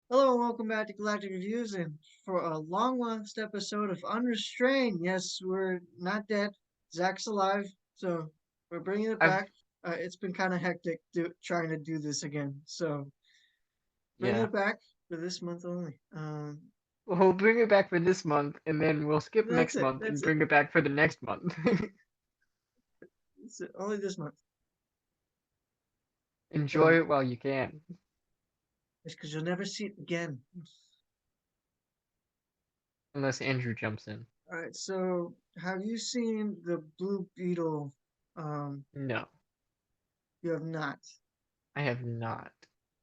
Hello and welcome back to Galactic Reviews and for a long lost episode of Unrestrained. Yes, we're not dead. Zach's alive, so we're bringing it I've back. It's been kind of hectic trying to do this again, so bringing yeah. it back for this month only. We'll bring it back for this month, and then we'll skip That's next it. month and That's it. bring it back for the next month. That's it. Only this month. Enjoy So it while you can. it's because you'll never see it again. Unless Andrew jumps in. All right. So have you seen the Blue Beetle? No, You have not. I have not.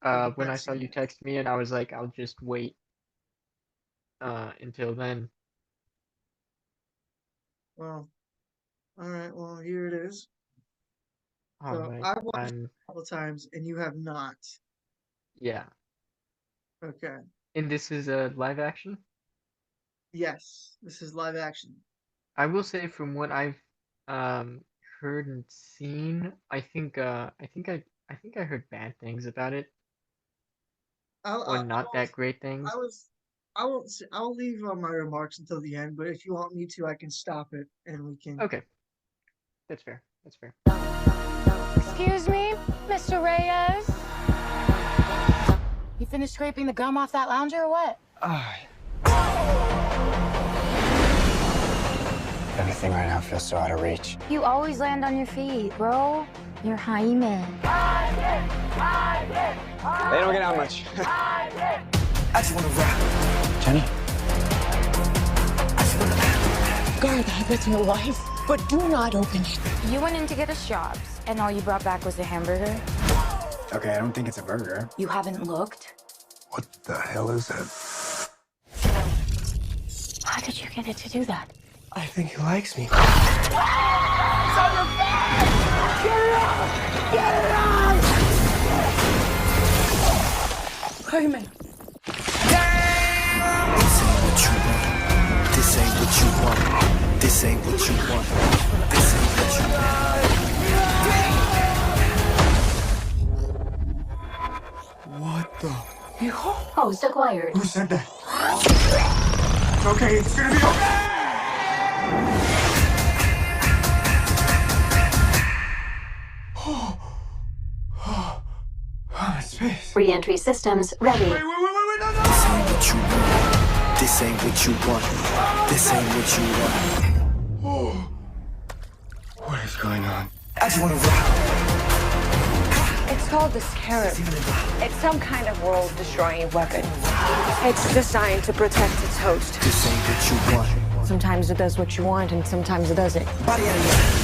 You have When not I saw seen you that. text me, and I was like, I'll just wait until then. Well, all right. Well, here it is. All So right, I've watched it I'm a couple times and you have not. yeah. Okay. And this is a live action. Yes, this is live action. I will say from what I've um heard and seen, I think I heard bad things about it, I'll, or I'll, I not won't, that great I things. was, I won't, I'll leave my remarks until the end, but if you want me to, I can stop it and we can. Okay, that's fair. That's fair. Excuse me, Mr. Reyes? You finished scraping the gum off that lounger or what? Everything right now feels so out of reach. You always land on your feet, bro. You're Jaime. They don't get out much. I just want to rap. Jenny? Guard that with your life, but do not open it. You went in to get us jobs, and all you brought back was a hamburger? Okay, I don't think it's a burger. You haven't looked? What the hell is that? How did you get it to do that? I think he likes me. Jaime. This ain't what you want. This ain't what you want. This ain't what you want. What the? Host acquired. Who said that? It's okay, it's gonna be okay! Oh, space. Re-entry systems ready. Wait, no, no! This ain't what you want. This ain't what you want. This ain't what you want. Oh. What is going on? I just wanna rock. It's called the Scarab. It's some kind of world-destroying weapon. It's designed to protect its host. This ain't what you want. Sometimes it does what you want, and sometimes it doesn't. Body out of here.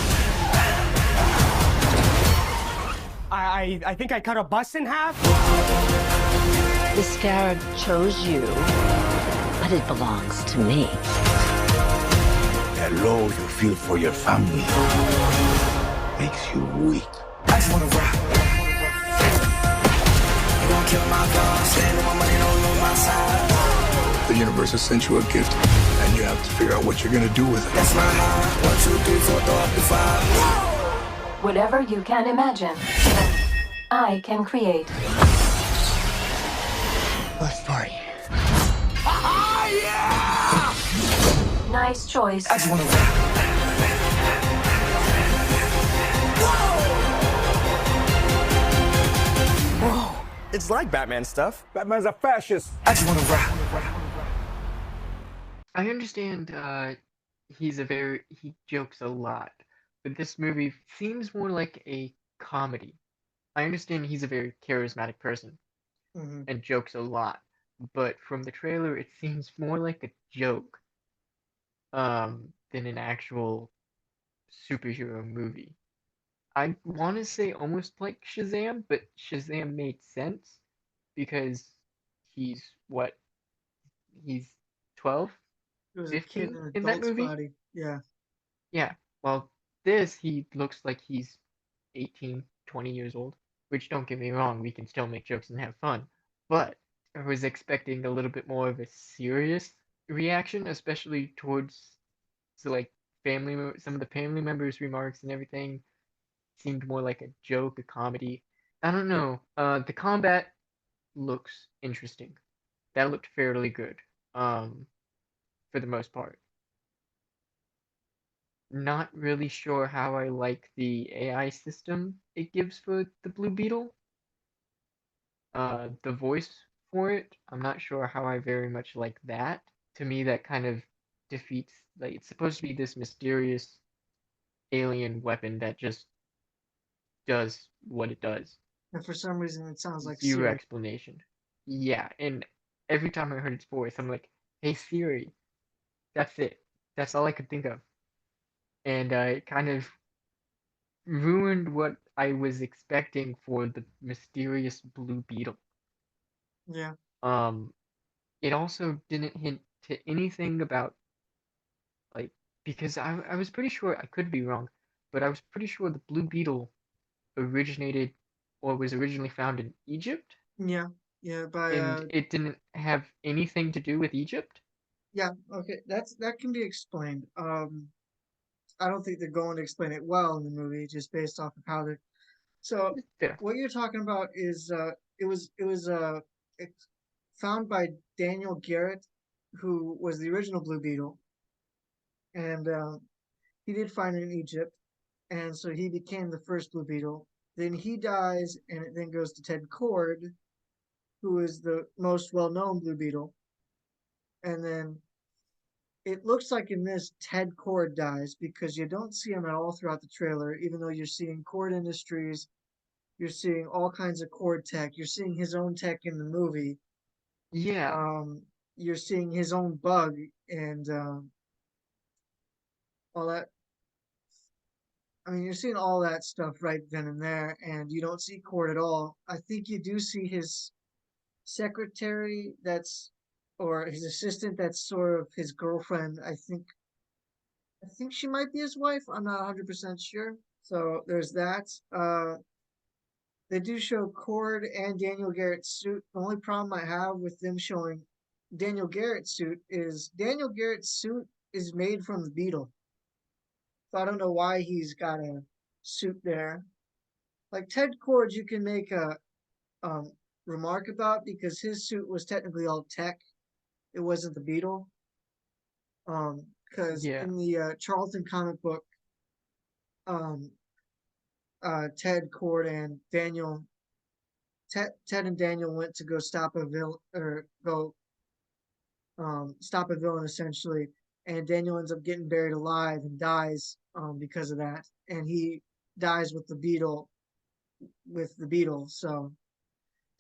I think I cut a bus in half. The Scarab chose you, but it belongs to me. That low you feel for your family makes you weak. I just wanna rock. You gon' kill my vibe, stand on my money, don't know my side. The universe has sent you a gift, and you have to figure out what you're gonna do with it. That's my high. 1, 2, 3, 4, throw up the 5. Whatever you can imagine, I can create. Let's party. Nice choice. I just wanna rock. It's like Batman stuff. Batman's a fascist. I just wanna rock. I understand he jokes a lot, but this movie seems more like a comedy. I understand he's a very charismatic person Hmm. and jokes a lot, but from the trailer it seems more like a joke than an actual superhero movie. I want to say almost like Shazam, but Shazam made sense because he's what? He's 12, It was a kid in 15 an in that adult's movie? body. Yeah. Yeah. Well, this he looks like he's 18, 20 years old, which don't get me wrong, we can still make jokes and have fun, but I was expecting a little bit more of a serious reaction, especially towards like some of the family members' remarks and everything seemed more like a joke, a comedy. I don't know. The combat looks interesting. that looked fairly good. For the most part. Not really sure how I like the AI system it gives for the Blue Beetle. The voice for it, I'm not sure how I very much like that. To me, that kind of defeats, like, it's supposed to be this mysterious alien weapon that just does what it does. And for some reason, it sounds like Zero Siri. explanation. Yeah, and every time I heard its voice, I'm like, hey Siri, that's it. That's all I could think of. And it kind of ruined what I was expecting for the mysterious Blue Beetle. Yeah. Um, it also didn't hint to anything about, like, because I was pretty sure, I could be wrong, but I was pretty sure the Blue Beetle originated or was originally found in Egypt, Yeah. Yeah. By and it didn't have anything to do with Egypt. yeah. Okay. That can be explained. I don't think they're going to explain it well in the movie, just based off of how they. So Fair. what you're talking about is it was it's found by Daniel Garrett, who was the original Blue Beetle, and he did find it in Egypt, and so he became the first Blue Beetle. Then he dies, and it then goes to Ted Cord, who is the most well-known Blue Beetle, and then it looks like in this Ted Cord dies because you don't see him at all throughout the trailer, even though you're seeing Cord Industries, you're seeing all kinds of Cord tech, you're seeing his own tech in the movie, Yeah, you're seeing his own bug and all that. I mean, you're seeing all that stuff right then and there, and you don't see Cord at all. I think you do see his secretary or his assistant that's sort of his girlfriend. I think she might be his wife. I'm not 100% sure. So there's that. They do show Cord and Daniel Garrett's suit. The only problem I have with them showing Daniel Garrett's suit is Daniel Garrett's suit is made from the Beetle. So I don't know why he's got a suit there. Like Ted Cord, you can make a um, remark about because his suit was technically all tech. It wasn't the Beetle. Because yeah, in the Charlton comic book, um, Ted Cord and Ted and Daniel went to go stop a villain or go stop a villain essentially, and Daniel ends up getting buried alive and dies because of that, and he dies with the Beetle. So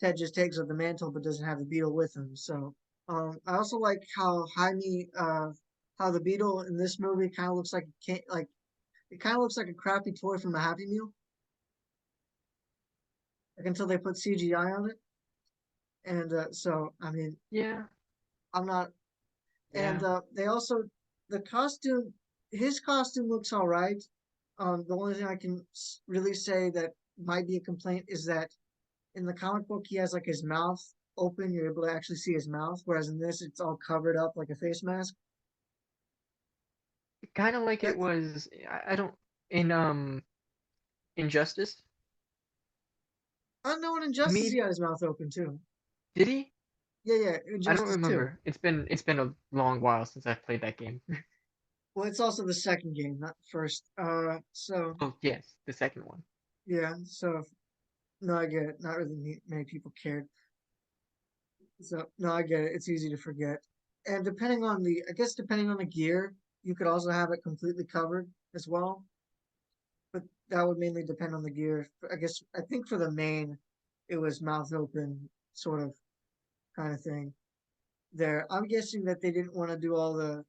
Ted just takes up the mantle but doesn't have the Beetle with him. So I also like how how the Beetle in this movie kind of looks like it kind of looks like a crappy toy from a Happy Meal. Like until they put CGI on it, and so I mean yeah, I'm not. And yeah. they also the costume, his costume looks all right. The only thing I can really say that might be a complaint is that in the comic book he has like his mouth open. You're able to actually see his mouth, whereas in this it's all covered up like a face mask. Kind of like it That was. I don't in Injustice. Unknown To Injustice, he me, had his mouth open too. did he? Yeah, yeah, I don't Injustice too. remember. It's been a long while since I've played that game. Well, it's also the second game, not the first. So Oh yes, the second one. yeah, so no, I get it. Not really many people cared. So no, I get it. It's easy to forget. And I guess depending on the gear, you could also have it completely covered as well. But that would mainly depend on the gear. I guess I think for the main, it was mouth open sort of kind of thing. There, I'm guessing that they didn't want to do all the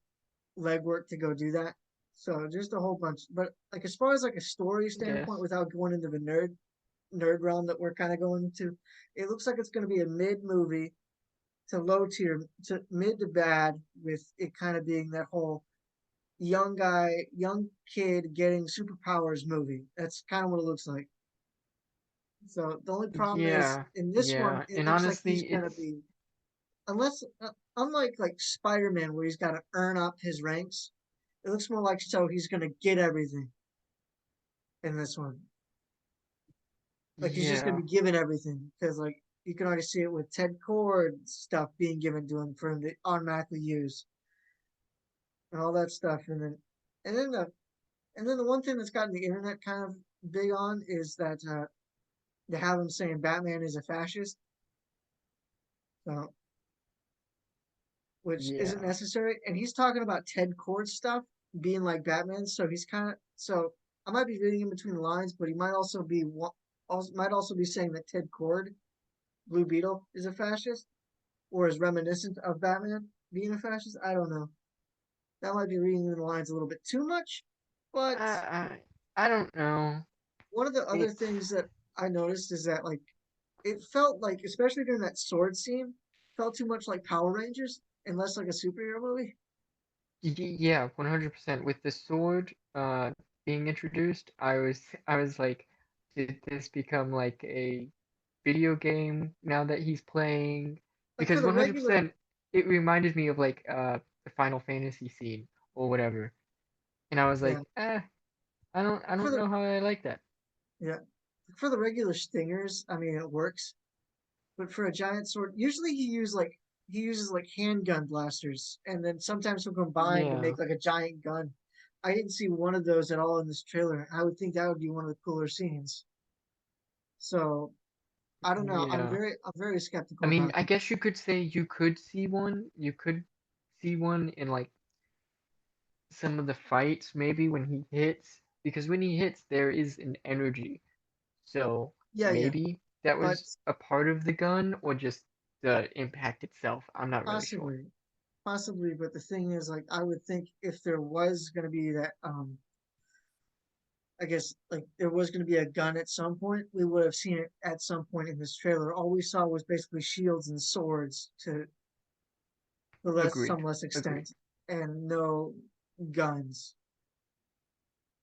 legwork to go do that. So just a whole bunch. But like as far as like a story I guess. standpoint, without going into the nerd realm that we're kind of going into, it looks like it's going to be a mid movie to low tier to mid to bad, with it kind of being that whole young kid getting superpowers movie. That's kind of what it looks like. So the only problem is Yeah, in this one, yeah. it And looks like he's honestly, gonna it's be unless unlike like Spider-Man where he's got to earn up his ranks. It looks more like so he's gonna get everything in this one. Like he's just gonna yeah, be given everything because like you can already see it with Ted Cord stuff being given to him for him to automatically use and all that stuff. And then the one thing that's gotten the internet kind of big on is that they have him saying Batman is a fascist. So, which isn't Yeah. necessary. And he's talking about Ted Cord stuff being like Batman. So he's kind of I might be reading in between the lines, but he might also be saying that Ted Cord, Blue Beetle, is a fascist or is reminiscent of Batman being a fascist. I don't know. That might be reading in the lines a little bit too much, but I don't know. one of the other It's things that I noticed is that like it felt like, especially during that sword scene, felt too much like Power Rangers and less like a superhero movie. yeah, 100%. With the sword being introduced, I was like, did this become like a video game now that he's playing? Like for Because the regular, 100% it reminded me of like the Final Fantasy scene or whatever. And I was yeah, like, I for don't the know how I like that. yeah, for the regular stingers, I mean it works. But for a giant sword, usually he uses like handgun blasters, and then sometimes he'll combine to Yeah, make like a giant gun. I didn't see one of those at all in this trailer. I would think that would be one of the cooler scenes. So I don't know. yeah. I'm very I skeptical mean, about I that. guess you could say you could see one. You could see one in like some of the fights, maybe when he hits, because when he hits, there is an energy. So Yeah, yeah, maybe that but was a part of the gun or just the impact itself. I'm not really sure. possibly, possibly. But the thing is, like, I would think if there was gonna be that, I guess like there was going to be a gun at some point. We would have seen it at some point in this trailer. All we saw was basically shields and swords to some Agreed. less Agreed. extent, and no guns.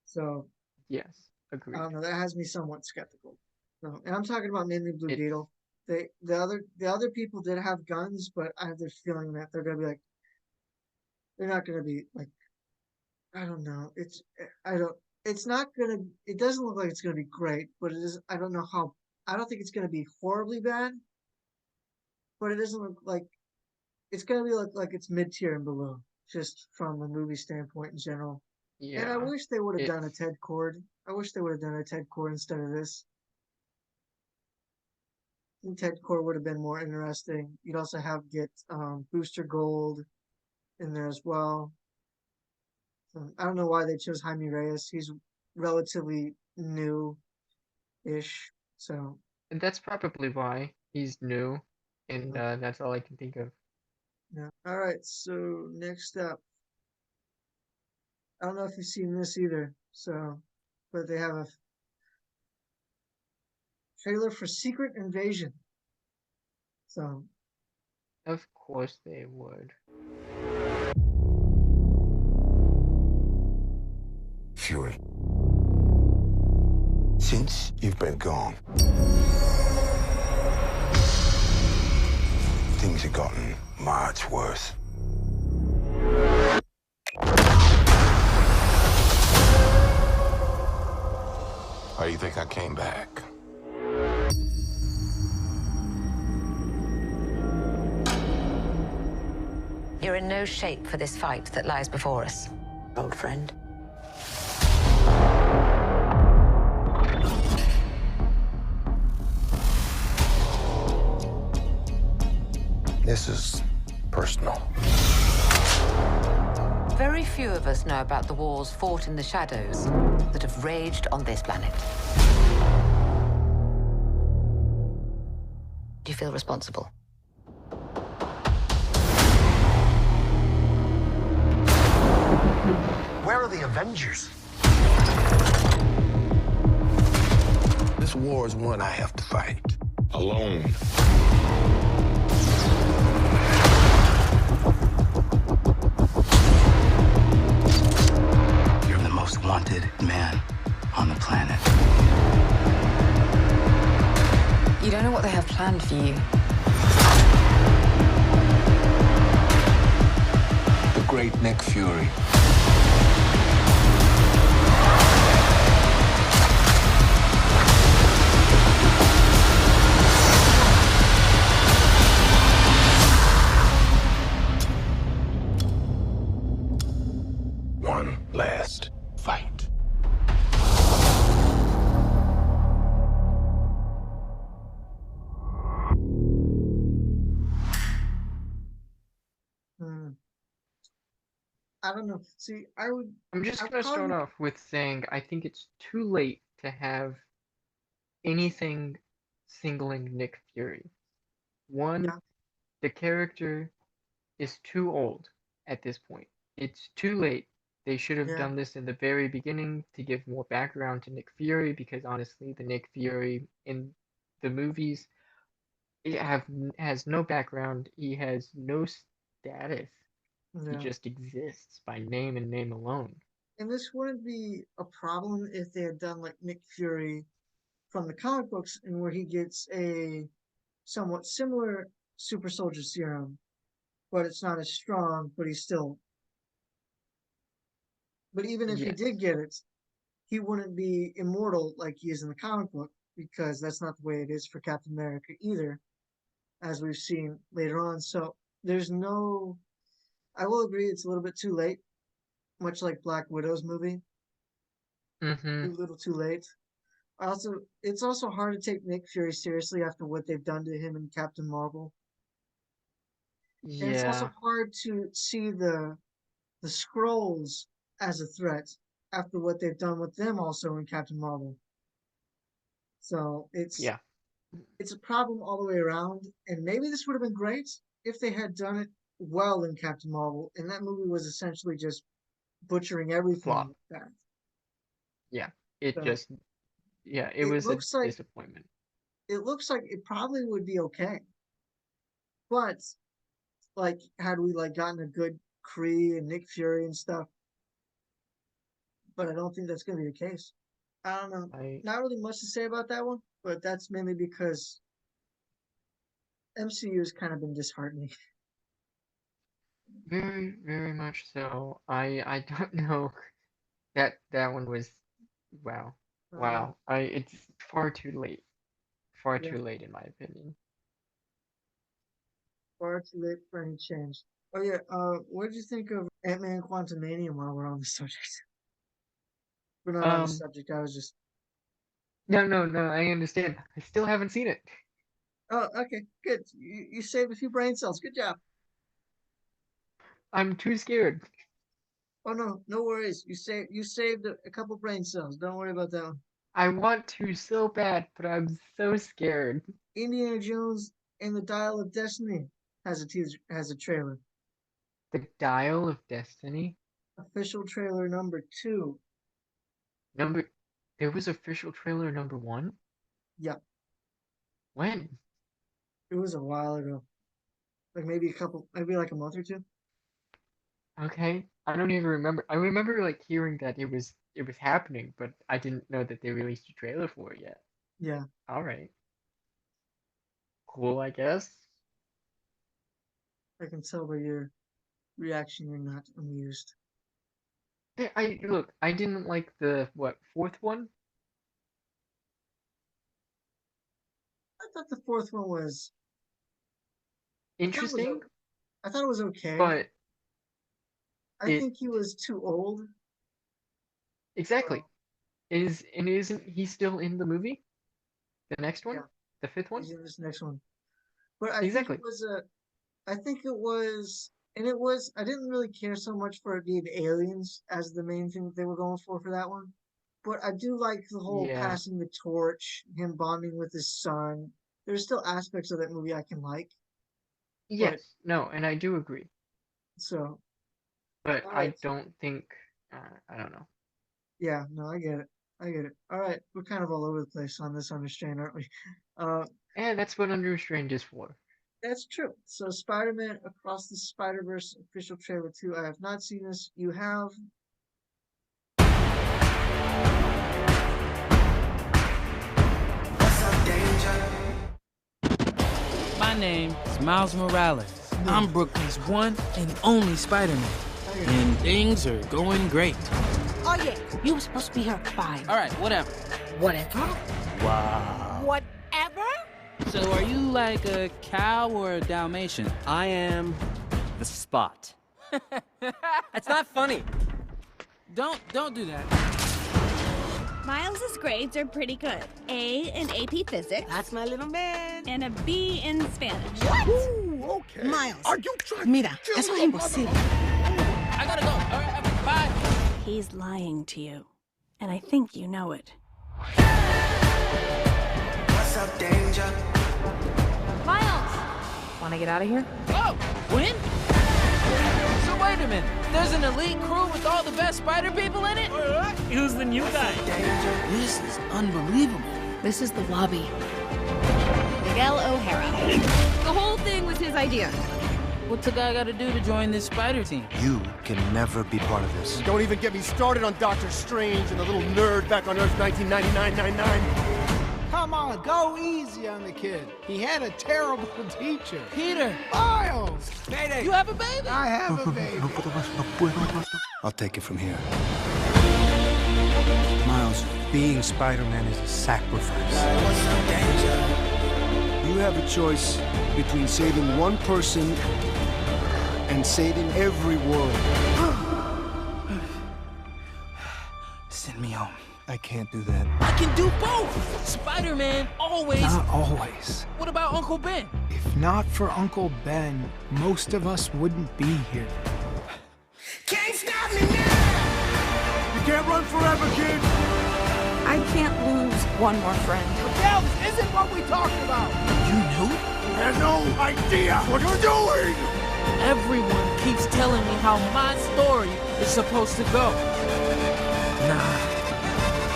So Yes. I Agreed. don't know. That has me somewhat skeptical. No, and I'm talking about mainly Blue It's Beetle. The other people did have guns, but I have the feeling that they're gonna be like they're not gonna be like I don't know. I don't. It's not gonna. It doesn't look like it's gonna be great, but it is. I don't know how. I don't think it's gonna be horribly bad, but it doesn't look like it's gonna be like it's mid tier and below, just from a movie standpoint in general. And I yeah. wish they would have done a It's Ted Cord. I wish they would have done a Ted Cord instead of this. I think Ted Cord would have been more interesting. You'd also have get Booster Gold in there as well. I don't know why they chose Jaime Reyes. He's relatively new-ish. So, and that's probably why he's new, and that's all I can think of. yeah. All right. So next up, I don't know if you've seen this either. So, but they have a trailer for Secret Invasion. So, Of course they would. Fury. Since you've been gone, things have gotten much worse. Why do you think I came back? You're in no shape for this fight that lies before us, old friend. This is personal. Very few of us know about the wars fought in the shadows that have raged on this planet. Do you feel responsible? Where are the Avengers? This war is one I have to fight. Alone. You're the most wanted man on the planet. You don't know what they have planned for you. The great Nick Fury. I don't know. See, I'm just I'd gonna start probably, off with saying I think it's too late to have anything singling Nick Fury. One, yeah, the character is too old at this point. It's too late. They should have yeah, done this in the very beginning to give more background to Nick Fury because honestly, the Nick Fury in the movies has no background. He has no status. He yeah. just exists by name and name alone. And this wouldn't be a problem if they had done like Nick Fury from the comic books, and where he gets a somewhat similar super soldier serum, but it's not as strong, but he's still. But even if he Yes. did get it, he wouldn't be immortal like he is in the comic book because that's not the way it is for Captain America either, as we've seen later on. So there's no. I will agree it's a little bit too late, much like Black Widow's movie, Mm-hmm. too little, too late. Also, it's also hard to take Nick Fury seriously after what they've done to him in Captain Marvel, and it's also Yeah. hard to see the scrolls as a threat after what they've done with them also in Captain Marvel. So Yeah. it's a problem all the way around. And maybe this would have been great if they had done it well in Captain Marvel, and that movie was essentially just butchering everything Flop. like that. Yeah. It So just yeah, it it was a looks like disappointment. it probably would be okay. But like had we like gotten a good Kree and Nick Fury and stuff, but I don't think that's gonna be the case. I don't know. I Not really much to say about that one, but that's mainly because MCU has kind of been disheartening. very, very much so. I don't know. That one was wow. Uh, Wow. It's far too late. Far yeah, too late in my opinion. far too late for any change. Oh yeah, what did you think of Ant-Man Quantumanium while we're on the subject? We're not on the Um subject, I was just no, I understand. I still haven't seen it. oh okay, good. You saved a few brain cells. Good job. I'm too scared. Oh no, no worries. You saved a couple brain cells. Don't worry about that one. I want to so bad, but I'm so scared. Indiana Jones and the Dial of Destiny has a trailer. The Dial of Destiny? Official trailer number 2. Number there was official trailer number 1? Yeah, When? it was a while ago. Like maybe like a month or two. Okay. I don't even remember. I remember like hearing that it was happening, but I didn't know that they released a trailer for it yet. Yeah, All right. Cool, I guess. I can tell by your reaction you're not amused. I look, I didn't like the what, fourth one? I thought the fourth one was. I thought it was. Interesting, I thought it was okay. but I it think he was too old. exactly. So Isn't he still in the movie? The next one? yeah, The fifth one? he's in this next one. But I think it Exactly. was a. I think it was, and it was. I didn't really care so much for it being aliens as the main thing that they were going for that one. But I do like the whole Yeah. passing the torch, him bonding with his son. There's still aspects of that movie I can like, but Yes. No, and I do agree. so But all I right, don't think I don't know. yeah, no, I get it, I get it. All right, we're kind of all over the place on this Unrestrained, aren't we? And that's what Unrestrained is for. That's true. So Spider-Man Across the Spider-Verse official trailer 2. I have not seen this. You have. My name is Miles Morales. I'm Brooklyn's one and only Spider-Man. And things are going great. Oh, yeah. You were supposed to be here at 5. All right, whatever. Whatever. Wow. Whatever? So are you like a cow or a Dalmatian? I am the Spot. That's not funny. Don't do that. Miles's grades are pretty good. A in AP Physics. That's my little man. And a B in Spanish. What? Ooh, okay. Miles. Are you trying Mira, eso es imposible. I gotta go. All right, bye. He's lying to you, and I think you know it. What's up, danger? Miles! Want to get out of here? Oh, when? So wait a minute. There's an elite crew with all the best spider people in it? Who's the new guy? This is unbelievable. This is the lobby. Miguel O'Hara. The whole thing was his idea. What's a guy gotta do to join this spider team? You can never be part of this. Don't even get me started on Doctor Strange and the little nerd back on Earth 1999-99. Come on, go easy on the kid. He had a terrible teacher. Peter! Miles! Mayday! You have a baby? I have a baby. No puedo más, no puedo más. I'll take it from here. Miles, being Spider-Man is a sacrifice. You have a choice between saving one person and saving every world. Send me home. I can't do that. I can do both! Spider-Man always... Not always. What about Uncle Ben? If not for Uncle Ben, most of us wouldn't be here. Can't stop me now! You can't run forever, kid! I can't lose one more friend. Miguel, this isn't what we talked about! You knew? Has no idea what you're doing! Everyone keeps telling me how my story is supposed to go. Nah,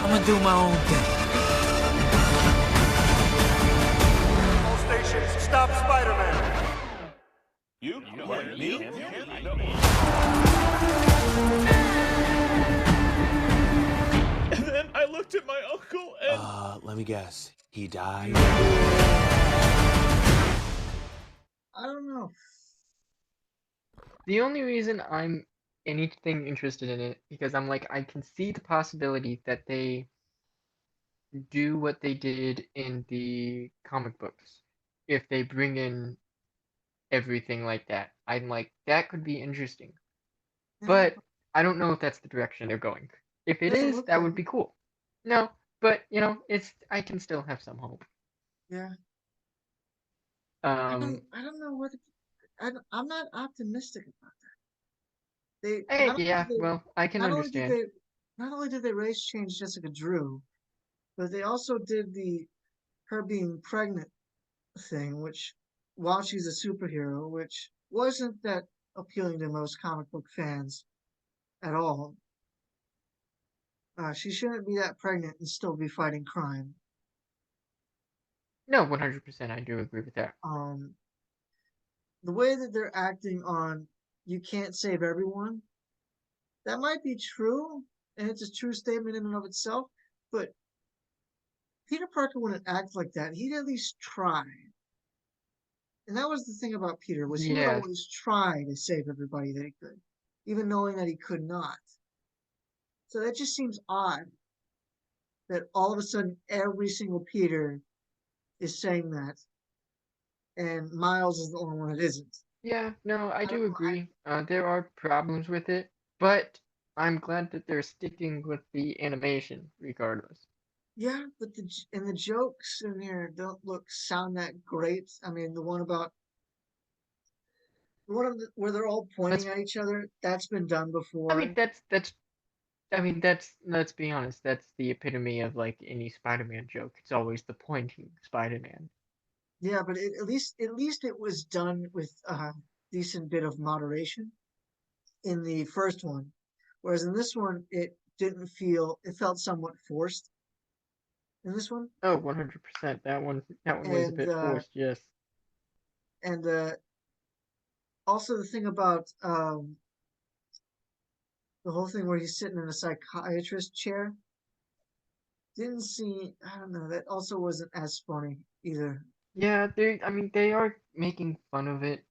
I'm gonna do my own thing. All stations, stop Spider-Man! You? Me? And then I looked at my uncle and... Let me guess. He died? I don't know. The only reason I'm anything interested in it because I'm like I can see the possibility that they do what they did in the comic books. If they bring in everything like that, I'm like that could be interesting. But I don't know if that's the direction they're going. If it Doesn't is, look that like would be cool. No, but it's I can still have some hope. Yeah. I don't know what. I'm not optimistic about that. Hey, yeah, well, I can understand. Not only did they race change Jessica Drew, but they also did her being pregnant thing, which while she's a superhero, which wasn't that appealing to most comic book fans at all. She shouldn't be that pregnant and still be fighting crime. No, 100%, I do agree with that. The way that they're acting on you can't save everyone, that might be true, and it's a true statement in and of itself, but Peter Parker wouldn't act like that. He'd at least try. And that was the thing about Peter, was he would Yes. always try to save everybody that he could, even knowing that he could not. So that just seems odd that all of a sudden every single Peter is saying that, and Miles is the only one that isn't. Yeah, no, I do don't know, agree. There are problems with it, but I'm glad that they're sticking with the animation regardless. Yeah, but the jokes in here don't sound that great. I mean, the one where they're all pointing at each other, that's been done before. I mean, let's be honest, that's the epitome of like any Spider-Man joke. It's always the pointing Spider-Man. Yeah, but at least it was done with a decent bit of moderation in the first one, whereas in this one it felt somewhat forced. In this one. Oh, 100%. That one was a bit forced, yes. And also the thing about the whole thing where he's sitting in a psychiatrist chair I don't know, that also wasn't as funny either. Yeah, they are making fun of it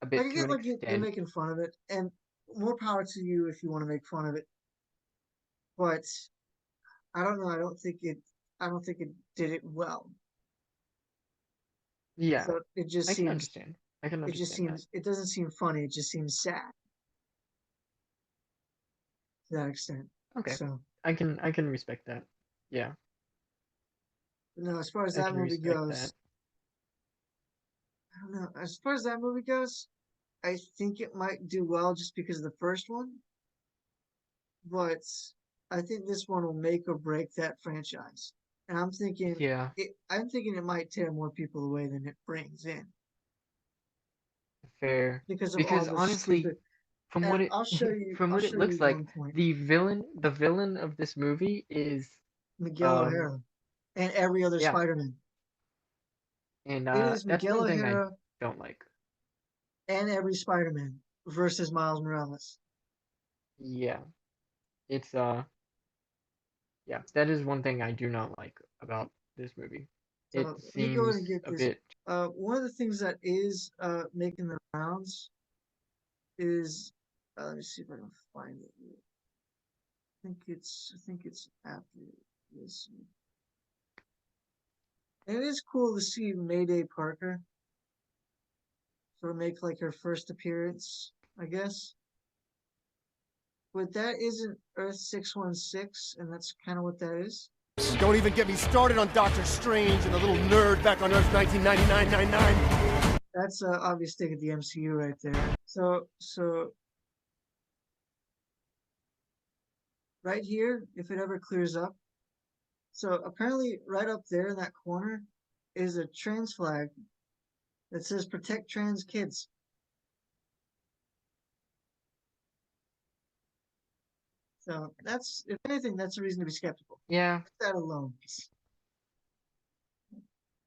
a bit I can to get an like you're extent. making fun of it, and more power to you if you want to make fun of it. But I don't know. I don't think it did it well. Yeah, So it just I seems. can understand. I can It understand just seems. It doesn't seem funny. It just seems sad. To that extent. Okay. So I can respect that. Yeah. no, as far as I that can movie respect goes, that. I don't know. As far as that movie goes, I think it might do well just because of the first one, but I think this one will make or break that franchise. And I'm thinking Yeah, it might tear more people away than it brings in fair. because of all Because the honestly, stupid. And from I'll what it show you looks like, one point. the villain of this movie is Miguel um O'Hara and every other yeah, Spider-Man. and It is that's Miguel one thing I O'Hara don't like. and every Spider-Man versus Miles Morales. Yeah, it's yeah, that is one thing I do not like about this movie. It So let me go ahead seems and get a this. bit One of the things that is making the rounds is let me see if I can find it. I think it's after this. And it is cool to see Mayday Parker sort of make like her first appearance, I guess. But that isn't Earth 616, and that's kind of what that is. Don't even get me started on Doctor Strange and the little nerd back on Earth 1999-99. That's an obvious thing at the MCU right there. So right here, if it ever clears up, so apparently right up there in that corner is a trans flag that says "Protect Trans Kids." So that's, if anything, that's a reason to be skeptical. yeah. That alone,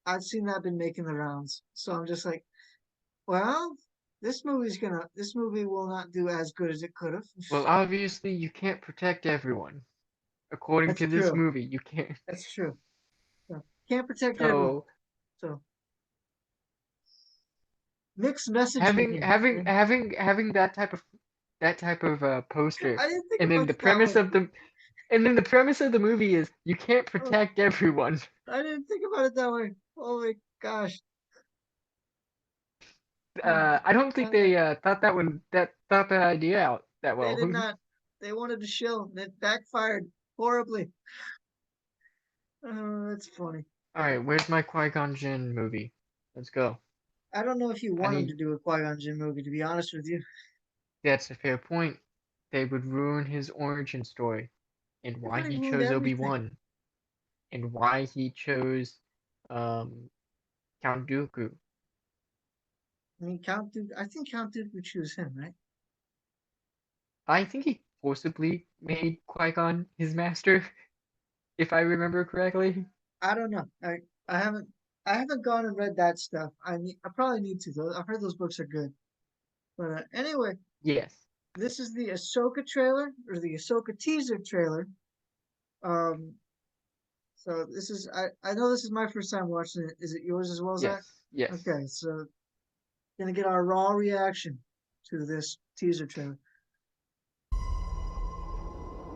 I've seen that been making the rounds, so I'm just like, well, this movie will not do as good as it could have. Well, obviously you can't protect everyone. According That's to this true. movie, you can't. That's true. So, can't protect everyone. So So mixed messaging here. having that type of poster, I didn't think and then about it that way. the premise of the movie is you can't protect everyone. I didn't think about it that way. Oh my gosh. I don't think they thought that idea out that They well. did not. They wanted to shill, and it backfired horribly. Oh, that's funny. All right, where's my Qui-Gon Jinn movie? Let's go. I don't know if you I want him need. to do a Qui-Gon Jinn movie, to be honest with you. That's a fair point. They would ruin his origin story and They've why already he ruined chose everything. Obi-Wan and why he chose um Count Dooku. I mean, I think Count Dooku would choose him, right? I think he forcibly made Qui-Gon his master, if I remember correctly. I don't know. I haven't I haven't gone and read that stuff. I probably need to though. I've heard those books are good. But anyway, Yes. this is the Ahsoka trailer or the Ahsoka teaser trailer. Um, so this is I know this is my first time watching it. Is it yours as well, Zach? Yes. Yes. Okay, so gonna get our raw reaction to this teaser trailer.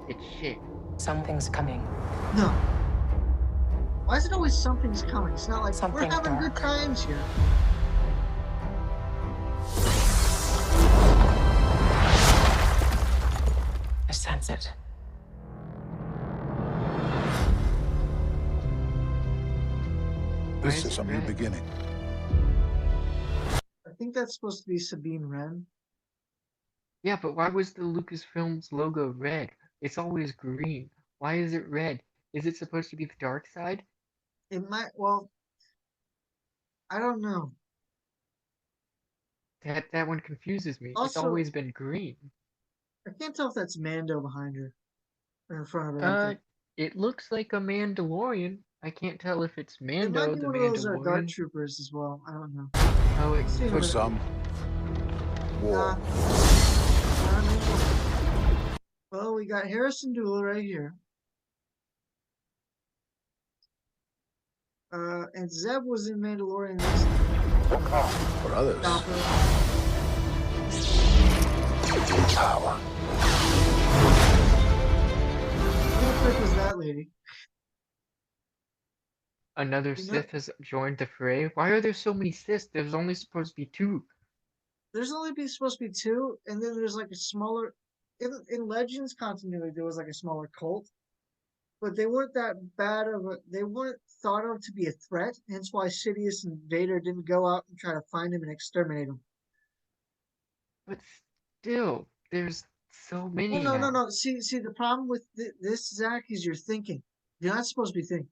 It's shit. Something's coming. No. Why is it always something's coming? It's not like we're Something having good dark. times here. I sense it. This is a new beginning. I think that's supposed to be Sabine Wren. Yeah, but why was the Lucasfilms logo red? It's always green. Why is it red? Is it supposed to be the dark side? It might, well, I don't know. That one confuses me. It's Also, always been green. I can't tell if that's Mando behind her or in front of her like that. It looks like a Mandalorian. I can't tell if it's It Mando might be the one of those Dark Mandalorian. Troopers as well. I don't know. Oh, it See For him some, war. not anymore. Well, we got Harrison Dula right here. And Zeb was in Mandalorian. For others, power. How quick was that lady? Another You know- Sith has joined the fray. Why are there so many Siths? There's only supposed to be two. There's only supposed to be two, and then there's like a smaller. In Legends continuity, there was like a smaller cult, but they weren't that bad of a. They weren't thought of to be a threat. Hence why Sidious and Vader didn't go out and try to find him and exterminate him. But still, there's so Well, many no, now. no. See, the problem with this, Zach, is you're thinking. You're not supposed to be thinking.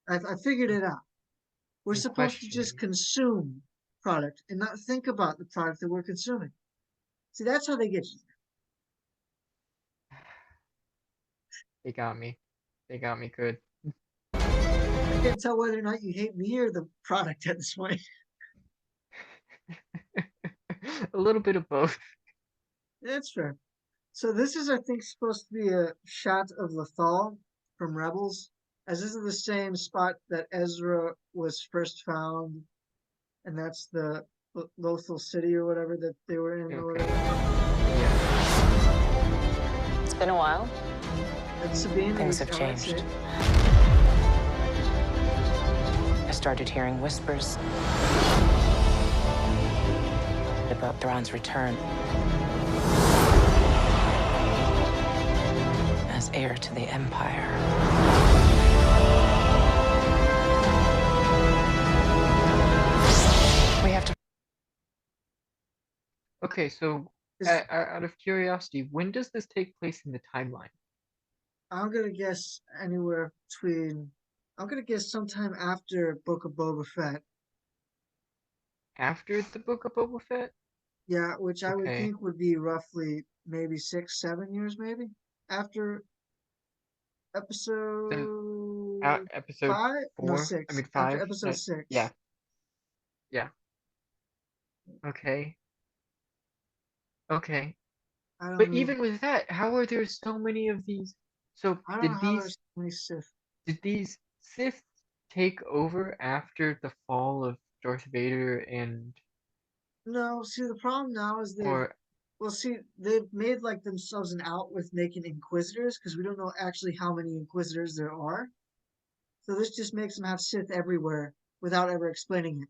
I figured it out. We're I'm supposed to just questioning. consume product and not think about the product that we're consuming. See, that's how they get you. They got me. They got me good. I can't tell whether or not you hate me or the product at this point. A little bit of both. That's fair. So this is, I think, supposed to be a shot of Lethal from Rebels, as this is the same spot that Ezra was first found, and that's the Lothal City or whatever that they were in. Or Okay. whatever. Yeah. It's been a while. That's Sabine. Things and have Alex, changed. eh? I started hearing whispers about Thrawn's return as heir to the Empire. We have to. Okay, so out of curiosity, when does this take place in the timeline? I'm gonna guess anywhere between. I'm gonna guess sometime after Book of Boba Fett. After the Book of Boba Fett? Yeah, which I would Okay. think would be roughly maybe 6, 7 years, maybe after episode Episode 5. No, 4? 6. I mean After 5? episode 6. Yeah. Yeah. Okay. Okay. I don't But know. even with that, how are there so many of these? So I don't know did how there's these so many Sith. did these Sith take over after the fall of Darth Vader and No, see the problem now is or they've made like themselves an out with making Inquisitors because we don't know actually how many Inquisitors there are. So this just makes them have Sith everywhere without ever explaining it.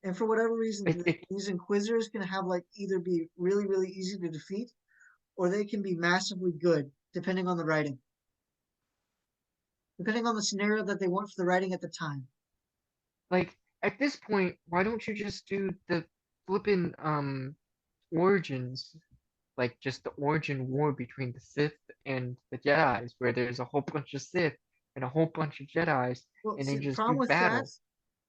And for whatever reason, these Inquisitors can have like either be really, really easy to defeat, or they can be massively good, depending on the writing. Depending on the scenario that they want for the writing at the time. like at this point, why don't you just do the flippin' origins, like just the origin war between the Sith and the Jedi's, where there's a whole bunch of Sith and a whole bunch of Jedi's, Well, and see, they the just do problem with that battle.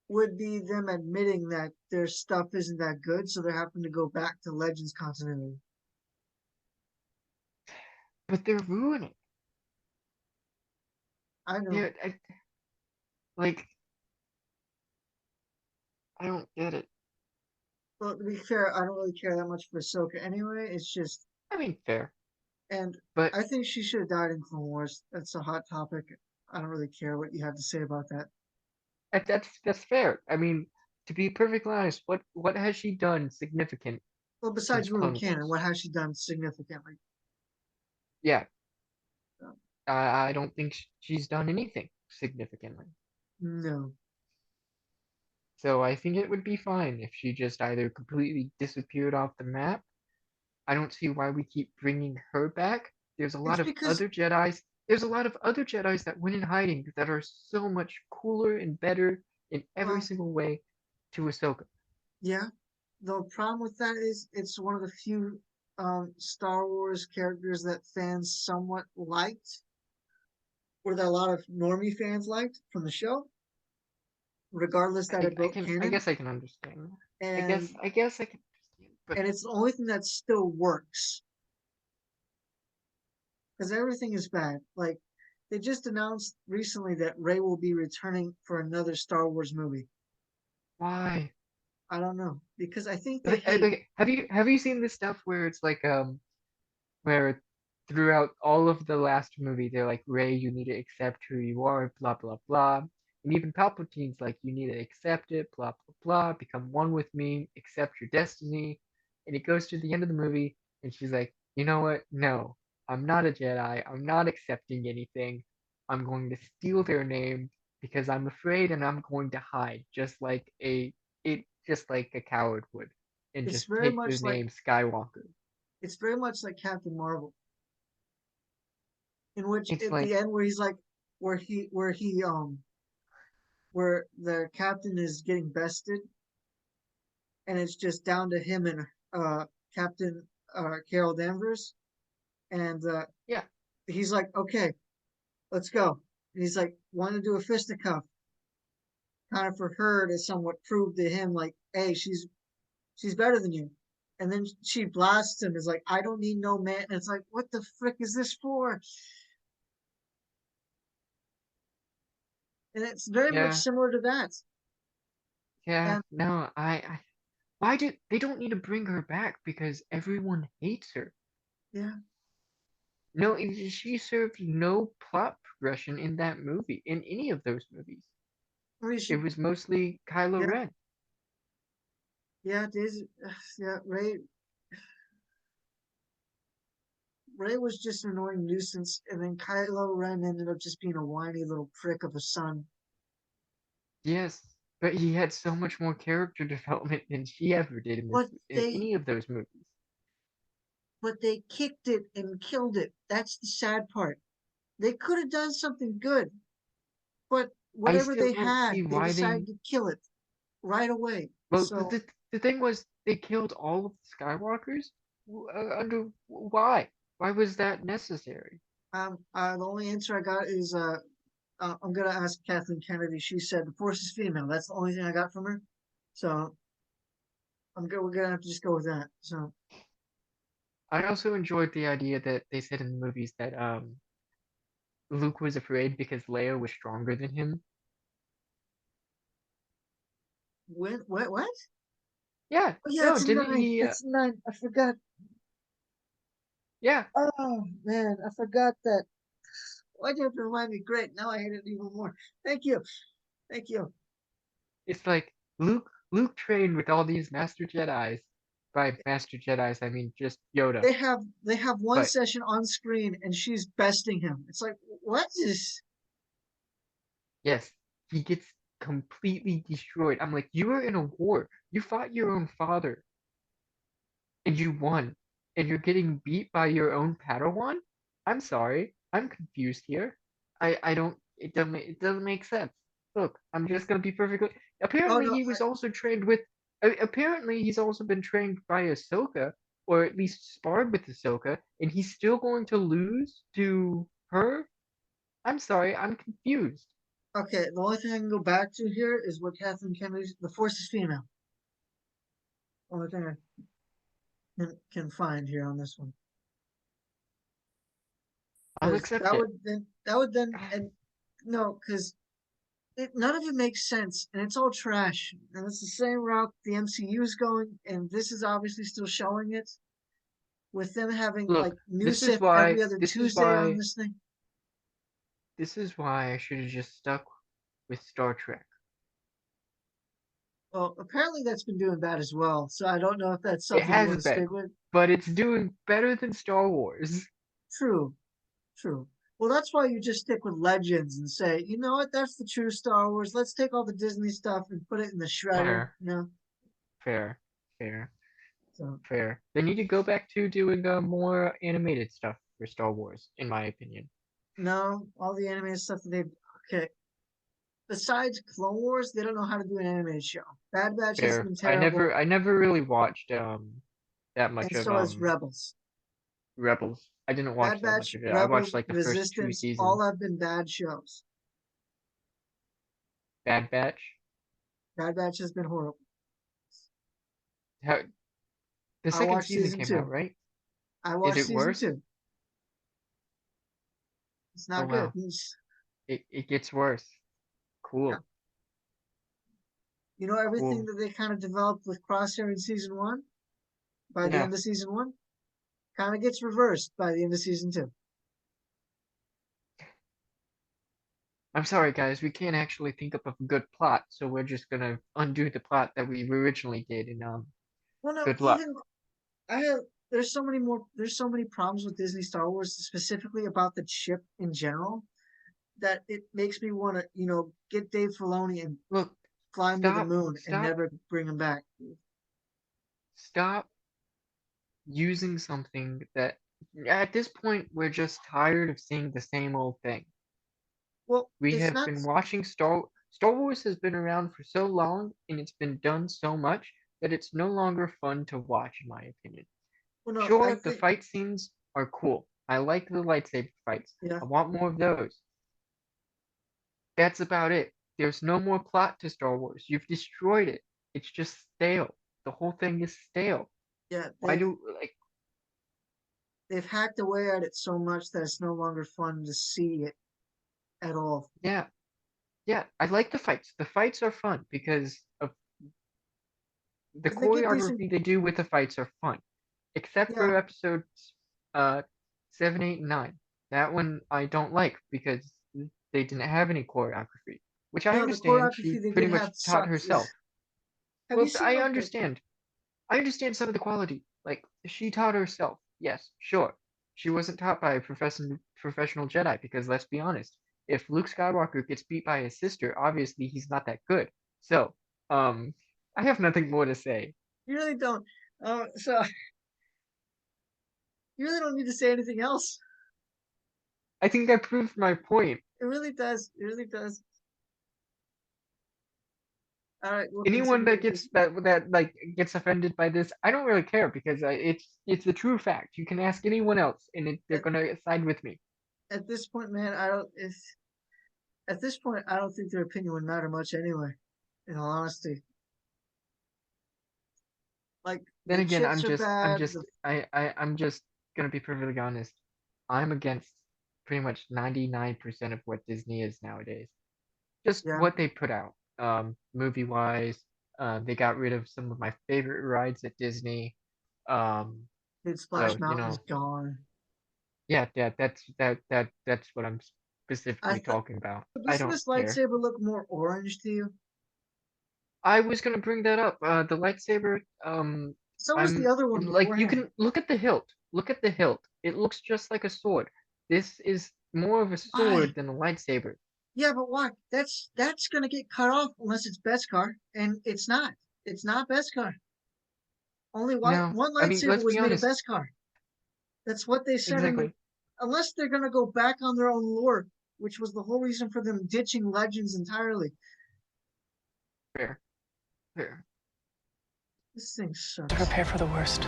would be them admitting that their stuff isn't that good, so they're having to go back to Legends continuity. But they're ruining. I know. They're like I don't get it. Well, to be fair, I don't really care that much for Ahsoka anyway. It's just, I mean, fair. and But I think she should have died in Clone Wars. That's a hot topic. I don't really care what you have to say about that. that's fair. I mean, to be perfectly honest, what has she done significant Well, since besides ruin Clone canon, Wars? what has she done significantly? Yeah, So, I don't think she's done anything significantly. no. So I think it would be fine if she just either completely disappeared off the map. I don't see why we keep bringing her back. There's a lot It's of because, other Jedis. There's a lot of other Jedis that went in hiding that are so much cooler and better in every well, single way to Ahsoka. yeah. The problem with that is it's one of the few Star Wars characters that fans somewhat liked, or that a lot of normie fans liked from the show, regardless that it broke I canon. guess I can understand. And I guess I can understand. But and it's the only thing that still works. Because everything is bad. Like they just announced recently that Rey will be returning for another Star Wars movie. why? I don't know. Because I think they hate. Like, have you seen this stuff where it's like where throughout all of the last movie they're like, Rey, you need to accept who you are, blah blah blah. And even Palpatine's like, you need to accept it, blah blah blah, become one with me, accept your destiny. And it goes to the end of the movie, and she's like, you know what? No, I'm not a Jedi. I'm not accepting anything. I'm going to steal their name because I'm afraid, and I'm going to hide, just like a coward would, and It's just very take the much like name Skywalker. it's very much like Captain Marvel, in which It's at the like, end where he's like, where the captain is getting bested, and it's just down to him and Captain Carol Danvers, and Yeah. he's like, okay, let's go. And he's like, want to do a fisticuff, kind of for her to somewhat prove to him, like, hey, she's better than you. And then she blasts him, is like, I don't need no man. And it's like, what the frick is this for? And it's very much Yeah. similar to that. Yeah. And No, why did they don't need to bring her back because everyone hates her. yeah, No, she served no plot progression in that movie, in any of those movies. I mean, It was mostly Kylo yeah, Ren. yeah, Daisy, yeah, Ray was just an annoying nuisance, and then Kylo Ren ended up just being a whiny little prick of a son. Yes, but he had so much more character development than she ever did in But in they any of those movies. but they kicked it and killed it. That's the sad part. They could have done something good, but I whatever still they don't see had, they why they. decided to kill it right away. Well, So the thing was, they killed all of the Skywalkers. Under why? Why was that necessary? the only answer I got is I'm gonna ask Kathleen Kennedy. She said the Force is female. That's the only thing I got from her. So I'm good. We're gonna have to just go with that. So I also enjoyed the idea that they said in the movies that Luke was afraid because Leia was stronger than him. what? Yeah, Oh yeah, no, it's a didn't nine. he? It's a nine. I forgot. Yeah, Oh man, I forgot that. Why'd you have to remind me? Great. Now I hate it even more. Thank you. Thank you. it's like Luke trained with all these Master Jedis. By Master Jedis, I mean just Yoda. They have one But session on screen and she's besting him. It's like what is yes, he gets completely destroyed. I'm like, you were in a war. You fought your own father, and you won, and you're getting beat by your own Padawan? I'm sorry. I'm confused here. I don't. It doesn't make sense. Look, I'm just gonna be perfectly. oh Apparently, no, he was also trained with. Apparently, he's also been trained by Ahsoka, or at least sparred with Ahsoka, and he's still going to lose to her. I'm sorry. I'm confused. okay, the only thing I can go back to here is what Kathleen Kennedy's the force is female. Only thing I can find here on this one. I'll Because accept it. that would then and no, because none of it makes sense and it's all trash. And it's the same route the MCU is going, and this is obviously still showing it with them having like Look, new this is Sith why. every other This is Tuesday on why. this thing. This is why I should have just stuck with Star Trek. Well, apparently that's been doing bad as well. So I don't know if that's It something you has want to been, stick with. but it's doing better than Star Wars. True, true. Well, that's why you just stick with Legends and say, you know what, that's the true Star Wars. Let's take all the Disney stuff and put it in the shredder. Fair, You know. fair, fair, So fair. They need to go back to doing more animated stuff for Star Wars, in my opinion. no, all the animated stuff that they okay. Besides Clone Wars, they don't know how to do an animated show. Bad Batch has Fair. been terrible, I never really watched that much and of so has Rebels. Rebels. I didn't watch Bad that much Batch, of it. I watched Rebels, like the first two Resistance, all seasons. have been bad shows. Bad Batch. Bad Batch has been horrible. How the I second watched season season came out, two. right? I Is watched it season worse? two. It's Oh not good. wow. It gets worse. Yeah. Cool. You know everything Cool. that they kind of developed with Crosshair in season one. By the Yeah. end of season one, kind of gets reversed by the end of season two. I'm sorry, guys. We can't actually think up of a good plot, so we're just gonna undo the plot that we originally did. And Well, no, good luck. even I have. There's so many more. There's so many problems with Disney Star Wars, specifically about the chip in general, that it makes me want to, get Dave Filoni and Look, fly him to the stop, moon and stop, never bring him back. stop using something that. At this point, we're just tired of seeing the same old thing. Well, We it's have not. been watching Star Wars has been around for so long, and it's been done so much that it's no longer fun to watch, in my opinion. Well, no, I Sure, the think fight scenes are cool. I like the lightsaber fights. yeah. I want more of those. That's about it. There's no more plot to Star Wars. You've destroyed it. It's just stale. The whole thing is stale. Yeah, Why do like they've hacked away at it so much that it's no longer fun to see it at all. yeah. Yeah, I like the fights. The fights are fun because of the They get decent. choreography they do with the fights are fun. Except Yeah, for episodes uh 7, 8, and 9. That one I don't like because they didn't have any choreography. Which I no, the understand, she choreography they pretty did much have taught sucked. herself. Have you Well, seen I like the? understand. I understand some of the quality. Like, she taught herself. Yes, sure. She wasn't taught by a professional Jedi because let's be honest, if Luke Skywalker gets beat by his sister, obviously he's not that good. So, I have nothing more to say. You really don't. So you really don't need to say anything else. I think I proved my point. It really does. It really does. All right, we'll Anyone continue that with gets this. that like gets offended by this, I don't really care because it's a true fact. You can ask anyone else, and they're gonna side with me. At this point, man, I don't. If at this point, I don't think their opinion would matter much anyway. In all honesty, like Then the again, chips are bad. I'm just gonna be perfectly honest. I'm against pretty much 99% of what Disney is nowadays. Just Yeah, what they put out, movie wise. They got rid of some of my favorite rides at Disney. Um, dude, so Splash Mountain is gone. yeah, that's what I'm I specifically thought. talking about. I Doesn't don't this care. lightsaber look more orange to you? I was gonna bring that up. The lightsaber, So was the I'm other one like you beforehand. can look at the hilt. Look at the hilt. It looks just like a sword. This is more of a Why? sword than a lightsaber. Yeah, but why? That's gonna get cut off unless it's Beskar, and it's not. It's not Beskar. Only No, one I mean, lightsaber let's was be made of honest. Beskar. That's what they said in the. Exactly. Unless they're gonna go back on their own lore, which was the whole reason for them ditching Legends entirely. Fair. Fair. This thing sucks. Prepare for the worst.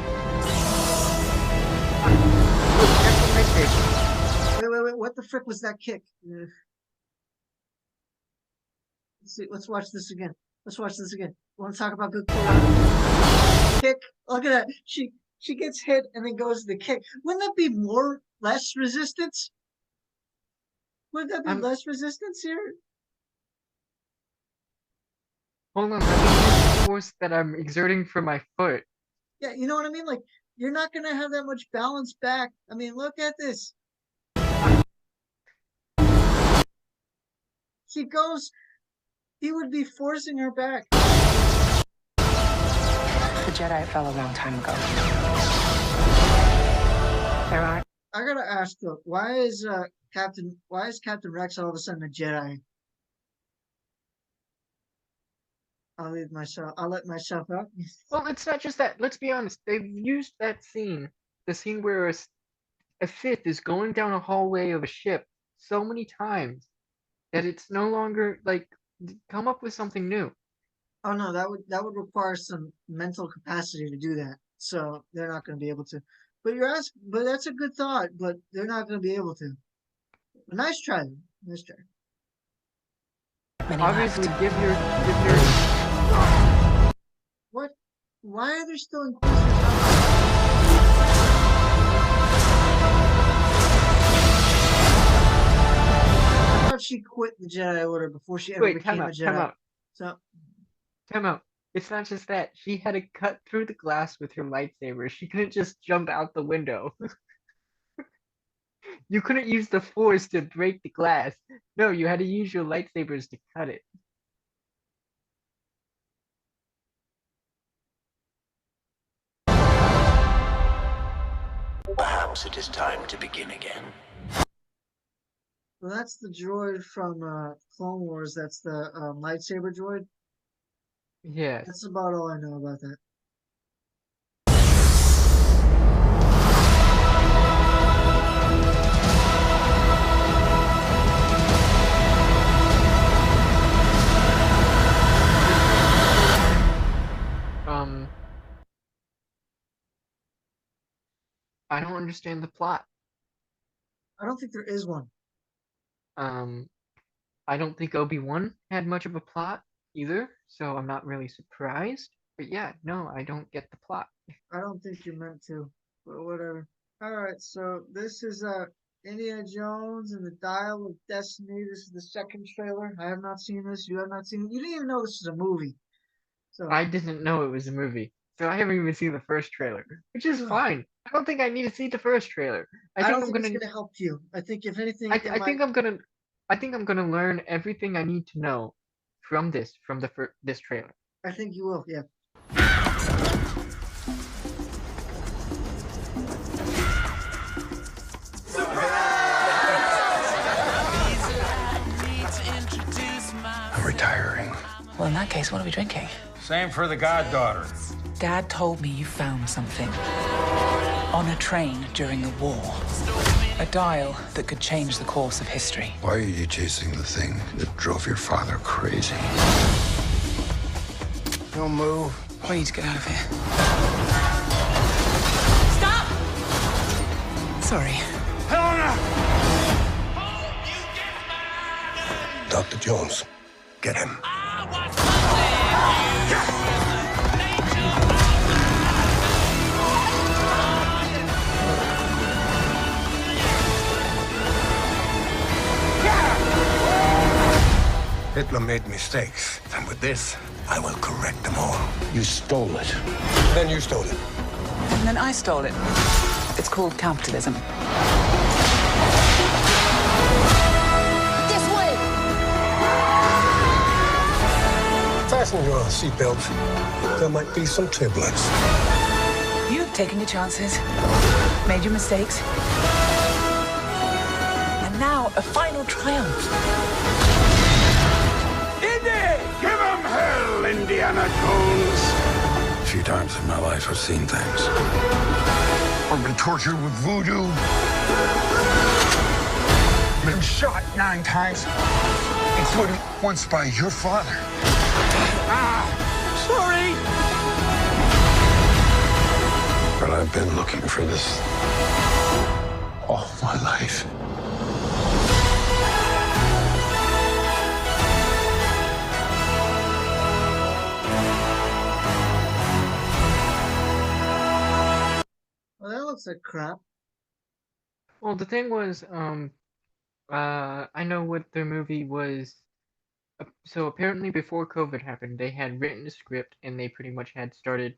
Wait. What the frick was that kick? Let's see. Let's watch this again. Let's watch this again. Want to talk about good choreography? Kick. Look at that. She gets hit and then goes to the kick. Wouldn't that be less resistance? Wouldn't that be I'm less resistance here? hold on. Let me use the force that I'm exerting from my foot. Yeah, you know what I mean? Like, you're not gonna have that much balance back. I mean, look at this. She goes, he would be forcing her back. The Jedi fell a long time ago. There are. I gotta ask though, why is Captain Rex all of a sudden a Jedi? I'll let myself out. Well, it's not just that. Let's be honest. They've used that scene, the scene where a Sith is going down a hallway of a ship so many times that it's no longer like come up with something new. Oh no, that would require some mental capacity to do that. So they're not gonna be able to. But that's a good thought, but they're not gonna be able to. Nice try. Nice try. Obviously, give your What? Why are there still Inquisitors? I thought she quit the Jedi Order before she ever became a Jedi. Time out. So Time out. It's not just that. She had to cut through the glass with her lightsaber. She couldn't just jump out the window. You couldn't use the force to break the glass. No, you had to use your lightsabers to cut it. Perhaps it is time to begin again. well, that's the droid from Clone Wars. That's the lightsaber droid. Yes. That's about all I know about that. I don't understand the plot. I don't think there is one. I don't think Obi-Wan had much of a plot either, so I'm not really surprised. But yeah, no, I don't get the plot. I don't think you're meant to, but whatever. All right, so this is Indiana Jones and the Dial of Destiny. This is the second trailer. I have not seen this. You have not seen it. You didn't even know this is a movie. So I didn't know it was a movie, so I haven't even seen the first trailer, which is fine. I don't think I need to see the first trailer. I don't I'm think gonna. it's gonna help you. I think if anything, it I might. think I'm gonna. I think I'm gonna learn everything I need to know from this trailer. I think you will. Yeah. I'm retiring. Well, in that case, what are we drinking? Same for the goddaughter. Dad told me you found something on a train during the war. A dial that could change the course of history. Why are you chasing the thing that drove your father crazy? Don't move. We need to get out of here. Stop! Sorry. Helena! Dr. Jones, get him. Hitler made mistakes, and with this, I will correct them all. You stole it. Then you stole it. And then I stole it. It's called capitalism. This way! Fasten your seatbelts. There might be some turbulence. You've taken your chances, made your mistakes, and now a final triumph. Give him hell, Indiana Jones! A few times in my life, I've seen things. I've been tortured with voodoo. Been shot 9 times, including once by your father. Sorry! But I've been looking for this all my life. Well, that looks like crap. Well, the thing was, I know what the movie was. So apparently, before COVID happened, they had written a script and they pretty much had started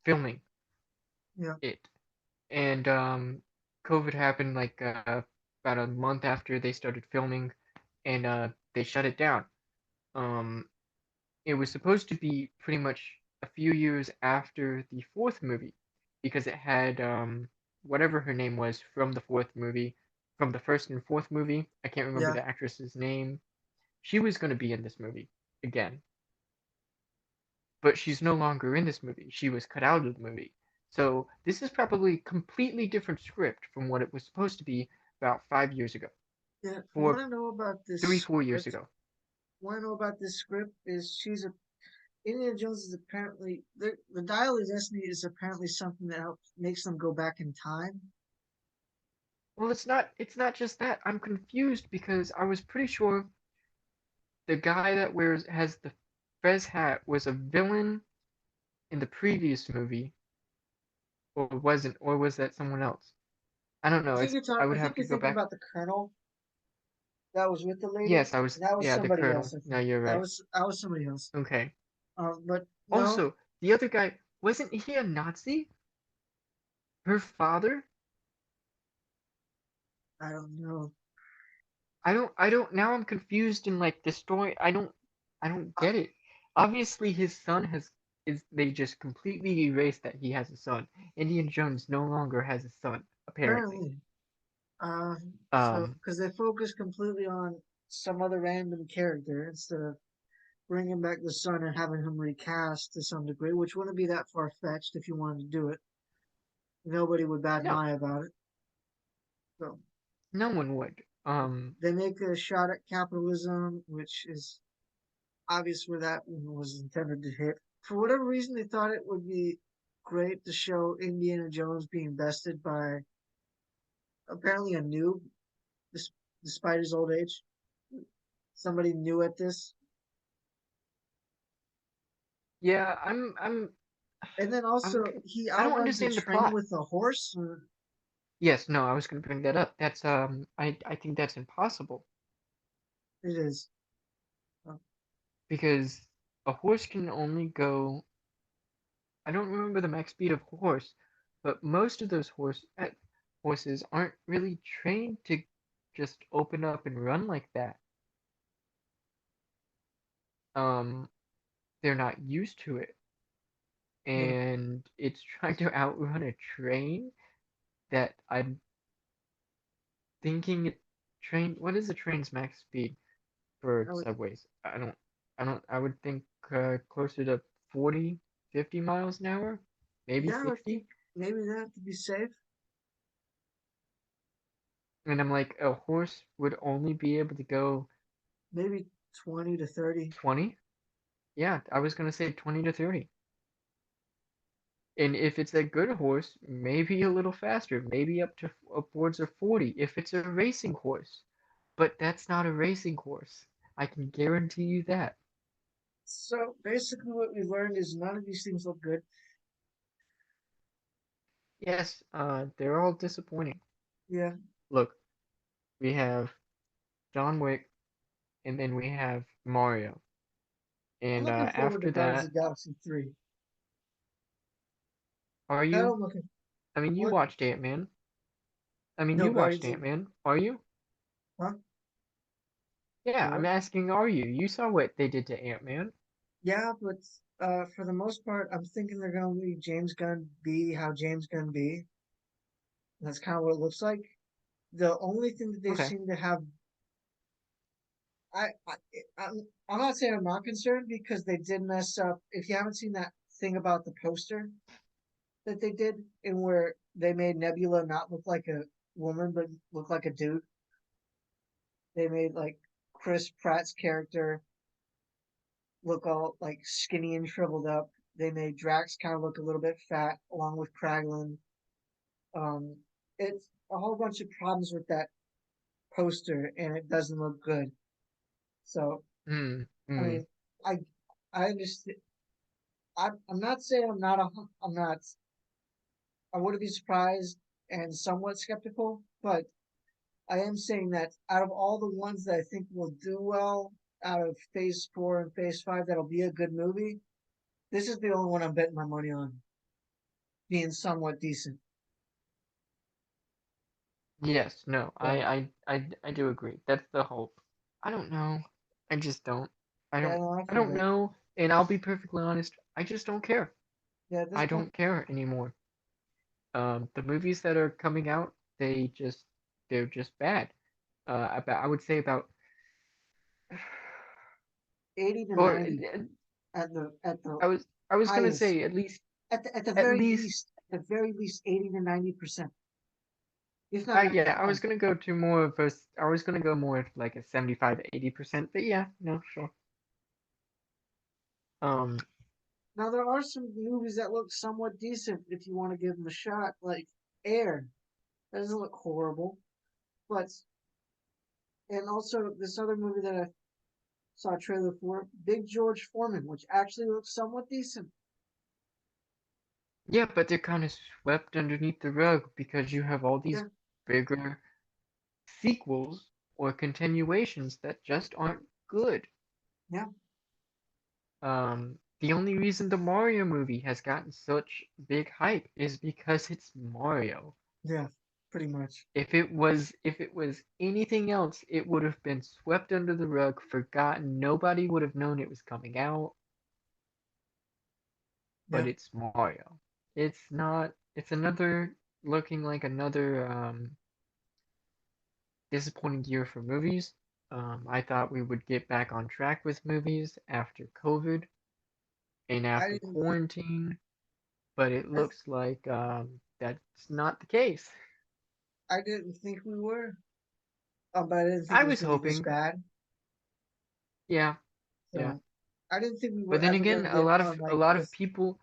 filming Yeah. it. And COVID happened like about a month after they started filming, and they shut it down. It was supposed to be pretty much a few years after the fourth movie, because it had whatever her name was from the fourth movie, from the first and fourth movie. I can't remember Yeah. the actress's name. She was going to be in this movie again, but she's no longer in this movie. She was cut out of the movie. So this is probably a completely different script from what it was supposed to be about 5 years ago. Yeah. From what I know about this 3-4 years script, ago. what I know about this script is Indiana Jones is apparently the Dial of Destiny is apparently something that makes them go back in time. Well, it's not just that. I'm confused because I was pretty sure the guy that has the Fez hat was a villain in the previous movie, or wasn't, or was that someone else? I don't know. I think I would I have think to you're go thinking back. about the Colonel that was with the lady. Yes, I was. That was Yeah, the somebody Colonel. else. I No, think. you're right. That was somebody else. Okay. But no, Also, the other guy, wasn't he a Nazi? Her father? I don't know. Now I'm confused in like the story. I don't get it. Obviously his son they just completely erased that he has a son. Indiana Jones no longer has a son, apparently. So because they focus completely on some other random character instead of bringing back the son and having him recast to some degree, which wouldn't be that far fetched if you wanted to do it. Nobody would bat an eye about it. So no one would. They make a shot at capitalism, which is obvious where that was intended to hit. For whatever reason, they thought it would be great to show Indiana Jones being bested by apparently a noob, despite his old age. Somebody new at this. Yeah, And then I'm, also, he I don't outruns a understand the train plot. with a horse. Yes, no, I was going to bring that up. That's I think that's impossible It is. because a horse can only go. I don't remember the max speed of horse, but most of those horses aren't really trained to just open up and run like that. Um, they're not used to it, Yeah. and it's trying to outrun a train that I'm thinking it train. What is a train's max speed for subways? I would think closer to 40, 50 miles an hour, maybe Yeah, I think 60. maybe that to be safe. And I'm like, a horse would only be able to go Maybe 20 to 30. 20? Yeah, I was gonna say 20 to 30. And if it's a good horse, maybe a little faster, maybe up to upwards of 40 if it's a racing horse. But that's not a racing horse. I can guarantee you that. So basically, what we learned is none of these things look good. Yes, they're all disappointing. Yeah. Look, we have John Wick, and then we have Mario. I'm And looking forward to after Guardians that, of the Galaxy 3. are That you? I'm looking. I mean, you What? watched Ant-Man. I mean, No, you watched Guardians of. Ant-Man. Are you? Huh? Yeah, I'm What? asking, are you? You saw what they did to Ant-Man. Yeah, but for the most part, I'm thinking they're gonna leave James Gunn be how James Gunn be. That's kind of what it looks like. The only thing that they Okay. seem to have, I, I, I'm not saying I'm not concerned because they did mess up. If you haven't seen that thing about the poster that they did, in where they made Nebula not look like a woman but look like a dude, they made like Chris Pratt's character look all like skinny and shriveled up. They made Drax kind of look a little bit fat, along with Kraglin. Um, it's a whole bunch of problems with that poster, and it doesn't look good. So, Hmm. I Hmm. mean, I I understand. I'm not saying I'm not a I'm not. I wouldn't be surprised and somewhat skeptical, but I am saying that out of all the ones that I think will do well out of Phase 4 and Phase 5, that'll be a good movie. This is the only one I'm betting my money on being somewhat decent. Yes. No. So, I do agree. That's the hope. I don't know. I just don't. I yeah, don't. no, I I feel don't that. know. And I'll be perfectly honest. I just don't care. Yeah, at this I point, don't care anymore. The movies that are coming out, they're just bad. I would say about 80 to or 90 at the I was gonna highest. say at least At the at very least least, 80 to 90%, if not yeah, I 95. was gonna go to more of a I was gonna go more like a 75 80%, but yeah, no, sure. Um, Now there are some movies that look somewhat decent if you want to give them a shot, like Air. That doesn't look horrible, but and also this other movie that I saw a trailer for, Big George Foreman, which actually looks somewhat decent. yeah, but they're kind of swept underneath the rug because you have all these Yeah, bigger sequels or continuations that just aren't good. yeah, The only reason the Mario movie has gotten such big hype is because it's Mario. yeah, pretty much. If it was anything else, it would have been swept under the rug, forgotten. Nobody would have known it was coming out, but Yeah, it's Mario. It's not it's another looking like another disappointing year for movies. I thought we would get back on track with movies after COVID and I after didn't, quarantine, but it looks like that's not the case. I didn't think we were, but I didn't think I it was was gonna be this hoping, bad. yeah, yeah. So I didn't think we But were then ever again, gonna get on a like lot of with. people,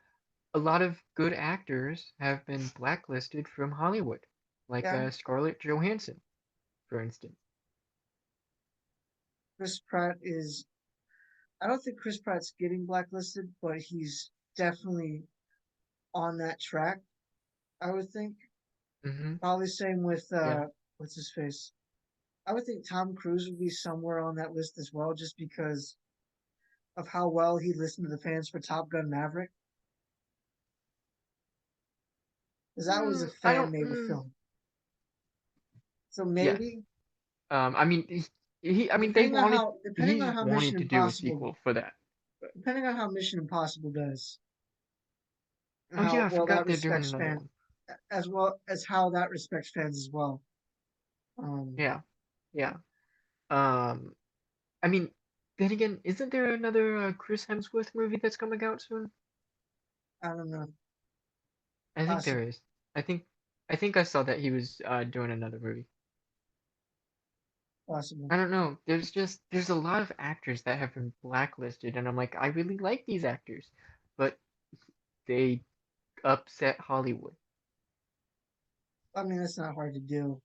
a lot of good actors have been blacklisted from Hollywood, like Yeah, Scarlett Johansson, for instance. Chris Pratt is. I don't think Chris Pratt's getting blacklisted, but he's definitely on that track. I would think. Mm-hmm. Probably same with Yeah. what's his face. I would think Tom Cruise would be somewhere on that list as well, just because of how well he listened to the fans for Top Gun Maverick. Because that was a I don't. fan made film. So Yes. maybe I mean, I mean, depending on how depending on He's how Mission wanted to do a Impossible sequel for that. depending on how Mission Impossible does, and Oh yeah, how I well that forgot they're doing respects another fans, one. as well as how that respects fans as well. Yeah, yeah. Um, I mean, then again, isn't there another Chris Hemsworth movie that's coming out soon? I don't know. I think there Possible, is. I think, I think I saw that he was doing another movie. possible. I don't know. There's a lot of actors that have been blacklisted, and I'm like, I really like these actors, but they upset Hollywood. I mean, it's not hard to do.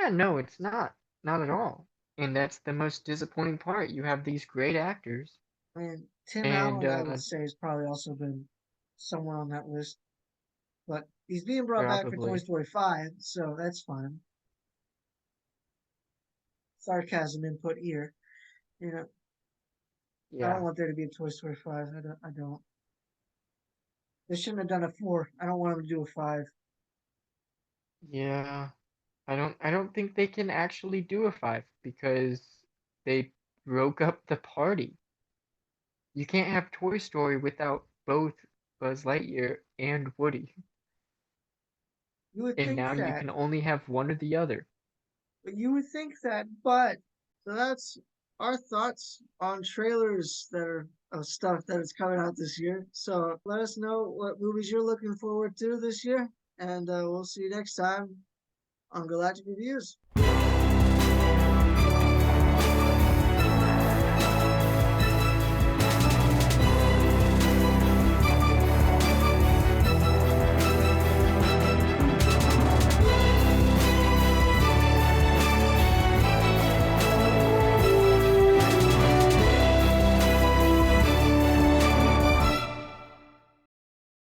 Yeah, no, it's not. Not at all. And that's the most disappointing part. You have these great actors, I mean, Tim and Allen, I would say, has probably also been somewhere on that list, but he's being brought back for Toy probably, Story 5, so that's fine. Sarcasm input here. You know, I don't yeah, want there to be a Toy Story 5. I don't. They shouldn't have done a 4. I don't want them to do a 5. yeah. I don't think they can actually do a five because they broke up the party. You can't have Toy Story without both Buzz Lightyear and Woody, You would and think now you that, can only have one or the other. but so that's our thoughts on trailers that are of stuff that is coming out this year. So let us know what movies you're looking forward to this year, and we'll see you next time on Galactic Reviews.